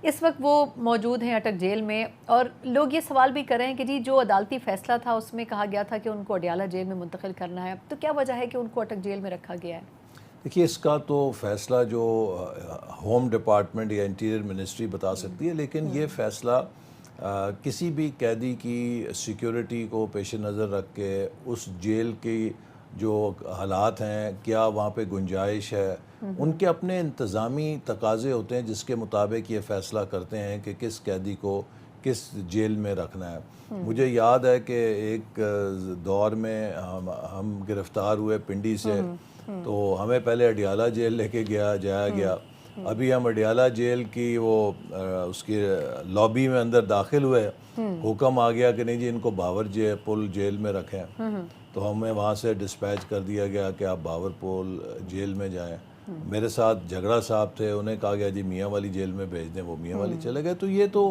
اس وقت وہ موجود ہیں اٹک جیل میں، اور لوگ یہ سوال بھی کر رہے ہیں کہ جی جو عدالتی فیصلہ تھا اس میں کہا گیا تھا کہ ان کو اڈیالہ جیل میں منتقل کرنا ہے، تو کیا وجہ ہے کہ ان کو اٹک جیل میں رکھا گیا ہے؟ دیکھیے، اس کا تو فیصلہ جو ہوم ڈپارٹمنٹ یا انٹیریئر منسٹری بتا سکتی ہے، لیکن یہ فیصلہ کسی بھی قیدی کی سیکیورٹی کو پیش نظر رکھ کے اس جیل کی جو حالات ہیں، کیا وہاں پہ گنجائش ہے، ان کے اپنے انتظامی تقاضے ہوتے ہیں جس کے مطابق یہ فیصلہ کرتے ہیں کہ کس قیدی کو کس جیل میں رکھنا ہے۔ مجھے یاد ہے کہ ایک دور میں ہم گرفتار ہوئے پنڈی سے، تو ہمیں پہلے اڈیالہ جیل لے کے جایا گیا۔ ابھی ہم اڈیالہ جیل کی اس کی لابی میں اندر داخل ہوئے، حکم آ گیا کہ نہیں جی ان کو باور پول جیل میں رکھیں، تو ہمیں وہاں سے ڈسپیچ کر دیا گیا کہ آپ باور پول جیل میں جائیں۔ میرے ساتھ جھگڑا صاحب تھے، انہیں کہا گیا جی میاں والی جیل میں بھیج دیں، وہ میاں والی چلے گئے۔ تو یہ تو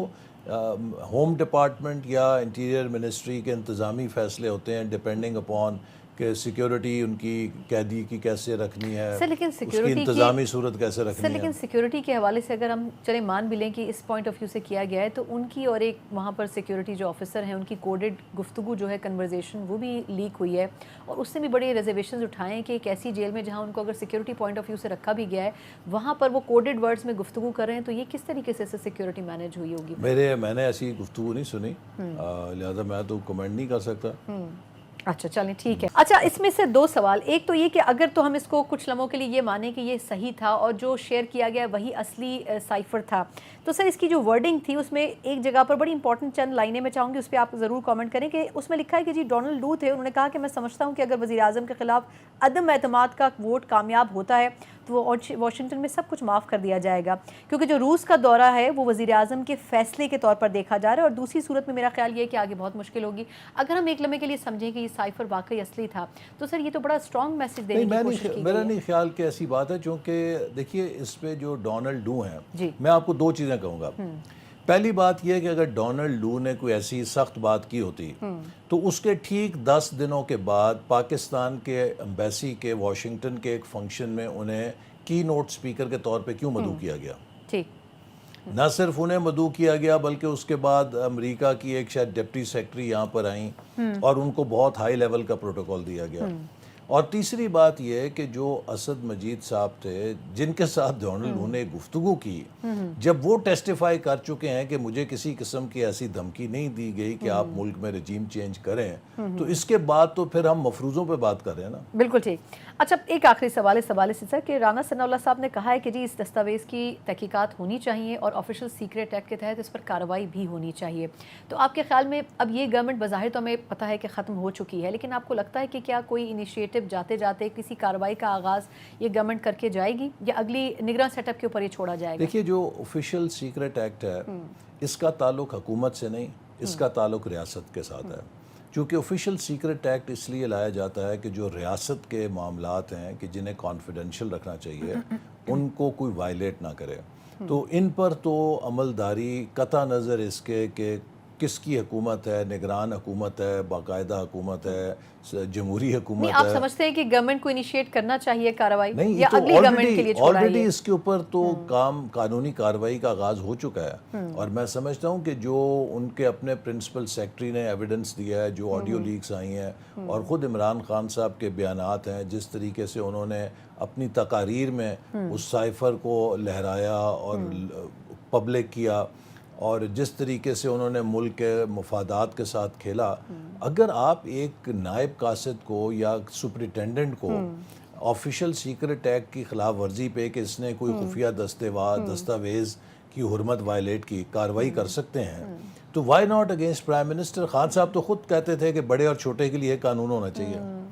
ہوم ڈپارٹمنٹ یا انٹیریئر منسٹری کے انتظامی فیصلے ہوتے ہیں، ڈیپینڈنگ اپون کہ سیکیورٹی ان کی قیدی کی کیسے رکھنی ہے، اس کی انتظامی صورت کیسے رکھنی ہے۔ لیکن سیکیورٹی کے حوالے سے اگر ہم چلیں مان بھی لیں کہ اس پوائنٹ آف ویو سے کیا گیا ہے، تو ان کی اور ایک وہاں پر سیکیورٹی جو آفیسر ہیں ان کی کوڈڈ گفتگو جو ہے، کنورزیشن، وہ بھی لیک ہوئی ہے، اور اس سے بھی بڑے ریزرویشنز اٹھائے ہیں کہ ایک ایسی جیل میں جہاں ان کو اگر سیکیورٹی پوائنٹ آف ویو سے رکھا بھی گیا ہے، وہاں پر وہ کوڈڈ ورڈز میں گفتگو کر رہے ہیں، تو یہ کس طریقے سے سیکیورٹی مینیج ہوئی ہوگی؟ میں نے ایسی گفتگو نہیں سنی، لہذا میں تو کمنٹ نہیں کر سکتا۔ اچھا چلیں ٹھیک ہے۔ اچھا، اس میں سے دو سوال، ایک تو یہ کہ اگر تو ہم اس کو کچھ لمحوں کے لیے یہ مانیں کہ یہ صحیح تھا اور جو شیئر کیا گیا وہی اصلی سائفر تھا، تو سر اس کی جو ورڈنگ تھی اس میں ایک جگہ پر بڑی امپورٹنٹ چند لائنیں میں چاہوں گی اس پہ آپ ضرور کامنٹ کریں، کہ اس میں لکھا ہے کہ جی ڈونلڈ لو تھے، انہوں نے کہا کہ میں سمجھتا ہوں کہ اگر وزیر اعظم کے خلاف عدم اعتماد کا ووٹ کامیاب ہوتا ہے تو وہ واشنگٹن میں سب کچھ معاف کر دیا جائے گا، کیونکہ جو روس کا دورہ ہے وہ وزیر اعظم کے فیصلے کے طور پر دیکھا جا رہا ہے، اور دوسری صورت میں میرا خیال یہ ہے کہ آگے بہت مشکل ہوگی۔ اگر ہم ایک لمحے کے لیے سمجھیں کہ یہ سائفر واقعی اصلی تھا، تو سر یہ تو بڑا اسٹرانگ میسج دینے کی کوشش کی گئی ہے۔ میرا نہیں خیال کہ ایسی بات ہے، چونکہ دیکھیے اس پہ جو ڈونلڈ لو ہیں، میں آپ کو دو چیزیں کہوں گا۔ پہلی بات یہ ہے کہ اگر ڈونلڈ لو نے کوئی ایسی سخت بات کی ہوتی تو اس کے ٹھیک 10 دنوں کے بعد پاکستان کے ایمبیسی کے واشنگٹن کے ایک فنکشن میں انہیں کی نوٹ سپیکر کے طور پہ کیوں مدعو کیا گیا؟ نہ صرف انہیں مدعو کیا گیا بلکہ اس کے بعد امریکہ کی ایک شاید ڈپٹی سیکرٹری یہاں پر آئیں اور ان کو بہت ہائی لیول کا پروٹوکول دیا گیا۔ اور تیسری بات یہ ہے کہ جو اسد مجید صاحب تھے جن کے ساتھ ڈونلڈ لو نے گفتگو کی، جب وہ ٹیسٹیفائی کر چکے ہیں کہ مجھے کسی قسم کی ایسی دھمکی نہیں دی گئی کہ آپ ملک میں رجیم چینج کریں، تو اس کے بعد تو پھر ہم مفروضوں پہ بات کر رہے ہیں نا۔ بالکل ٹھیک۔ اچھا، ایک آخری سوال اس حوالے سے سر، کہ رانا ثناء اللہ صاحب نے کہا ہے کہ جی اس دستاویز کی تحقیقات ہونی چاہیے اور آفیشل سیکریٹ ایکٹ کے تحت اس پر کارروائی بھی ہونی چاہیے، تو آپ کے خیال میں اب یہ گورنمنٹ بظاہر تو ہمیں پتہ ہے کہ ختم ہو چکی ہے، لیکن آپ کو لگتا ہے کہ کیا کوئی انیشیٹو جاتے جاتے کسی کارروائی کا آغاز یہ گورنمنٹ کر کے جائے گی، یا اگلی نگراں سیٹ اپ کے اوپر یہ چھوڑا جائے گا؟ دیکھیے، جو آفیشل سیکریٹ ایکٹ ہے اس کا تعلق حکومت سے نہیں، اس کا تعلق ریاست کے ساتھ ہے، چونکہ آفیشل سیکریٹ ایکٹ اس لیے لایا جاتا ہے کہ جو ریاست کے معاملات ہیں کہ جنہیں کانفیڈنشل رکھنا چاہیے ان کو کوئی وائلیٹ نہ کرے، تو ان پر تو عملداری قطع نظر اس کے کہ کس کی حکومت ہے، نگران حکومت ہے، باقاعدہ حکومت ہے، جمہوری حکومت ہے۔ آپ سمجھتے ہیں کہ گورنمنٹ کو انیشیٹ کرنا چاہیے کارروائی، نہیں، یا اگلی گورنمنٹ کے لیے چھوڑا ہے؟ آلریڈی اس کے اوپر تو قانونی کارروائی کا آغاز ہو چکا ہے، اور میں سمجھتا ہوں کہ جو ان کے اپنے پرنسپل سیکرٹری نے ایویڈنس دیا ہے، جو آڈیو لیکس آئی ہیں اور خود عمران خان صاحب کے بیانات ہیں، جس طریقے سے انہوں نے اپنی تقاریر میں اس سائفر کو لہرایا اور پبلک کیا، اور جس طریقے سے انہوں نے ملک کے مفادات کے ساتھ کھیلا، اگر آپ ایک نائب قاصد کو یا سپرنٹینڈنٹ کو آفیشل سیکرٹ ایکٹ کی خلاف ورزی پہ کہ اس نے کوئی خفیہ دستاویز کی حرمت وائلیٹ کی کارروائی کر سکتے ہیں، تو why not against prime minister? Khan صاحب تو خود کہتے تھے کہ بڑے اور چھوٹے کے لیے قانون ہونا چاہیے۔